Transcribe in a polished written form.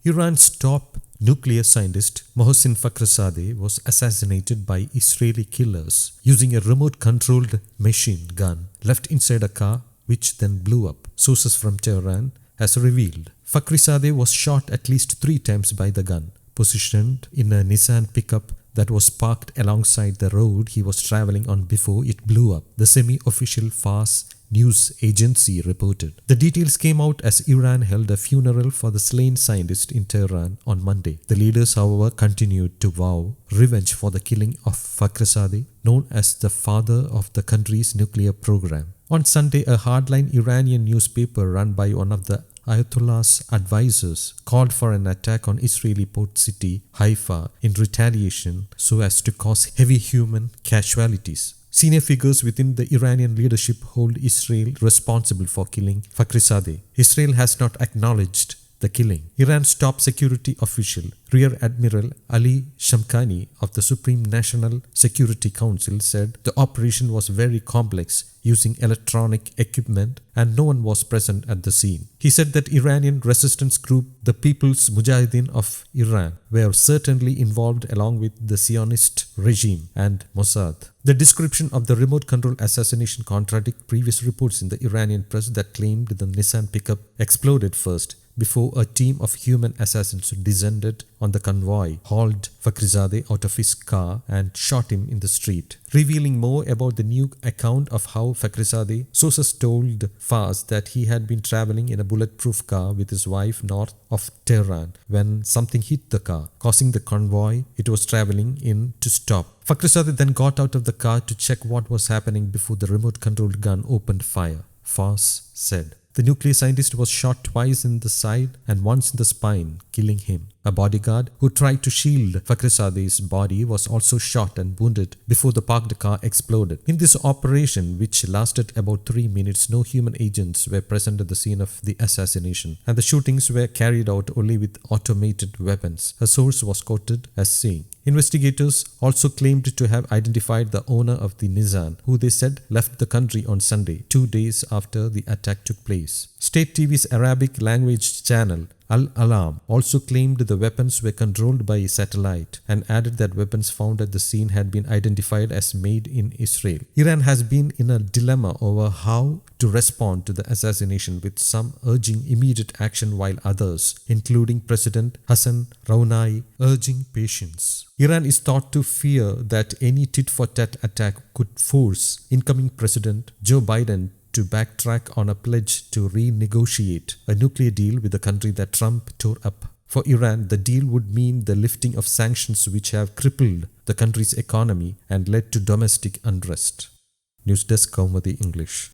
Iran's top nuclear scientist Mohsen Fakhrizadeh was assassinated by Israeli killers using a remote-controlled machine gun left inside a car which then blew up, sources from Tehran has revealed. Fakhrizadeh was shot at least 3 times by the gun, positioned in a Nissan pickup that was parked alongside the road he was traveling on before it blew up, the semi-official Fars news agency reported. The details came out as Iran held a funeral for the slain scientist in Tehran on Monday. The leaders, however, continued to vow revenge for the killing of Fakhrizadeh, known as the father of the country's nuclear program. On Sunday, a hardline Iranian newspaper run by one of the Ayatollah's advisors called for an attack on Israeli port city Haifa in retaliation so as to cause heavy human casualties. Senior figures within the Iranian leadership hold Israel responsible for killing Fakhrizadeh. Israel has not acknowledged the killing. Iran's top security official, Rear Admiral Ali Shamkhani of the Supreme National Security Council, said the operation was very complex, using electronic equipment, and no one was present at the scene. He said that Iranian resistance group, the People's Mujahideen of Iran, were certainly involved along with the Zionist regime and Mossad. The description of the remote control assassination contradicts previous reports in the Iranian press that claimed the Nissan pickup exploded first, before a team of human assassins descended on the convoy, hauled Fakhrizadeh out of his car and shot him in the street. Revealing more about the new account of how Fakhrizadeh, sources told Fars that he had been traveling in a bulletproof car with his wife north of Tehran when something hit the car, causing the convoy it was traveling in to stop. Fakhrizadeh then got out of the car to check what was happening before the remote-controlled gun opened fire, Fars said. The nuclear scientist was shot twice in the side and once in the spine, killing him. A bodyguard who tried to shield Fakhrizadeh's body was also shot and wounded before the parked car exploded. In this operation, which lasted about 3 minutes, no human agents were present at the scene of the assassination, and the shootings were carried out only with automated weapons, a source was quoted as saying. Investigators also claimed to have identified the owner of the Nissan, who they said left the country on Sunday, 2 days after the attack took place. State TV's Arabic language channel Al-Alam also claimed the weapons were controlled by satellite and added that weapons found at the scene had been identified as made in Israel. Iran has been in a dilemma over how to respond to the assassination, with some urging immediate action while others, including President Hassan Rouhani, urging patience. Iran is thought to fear that any tit-for-tat attack could force incoming President Joe Biden to backtrack on a pledge to renegotiate a nuclear deal with the country that Trump tore up. For Iran, the deal would mean the lifting of sanctions which have crippled the country's economy and led to domestic unrest. News Desk, Kaumadi English.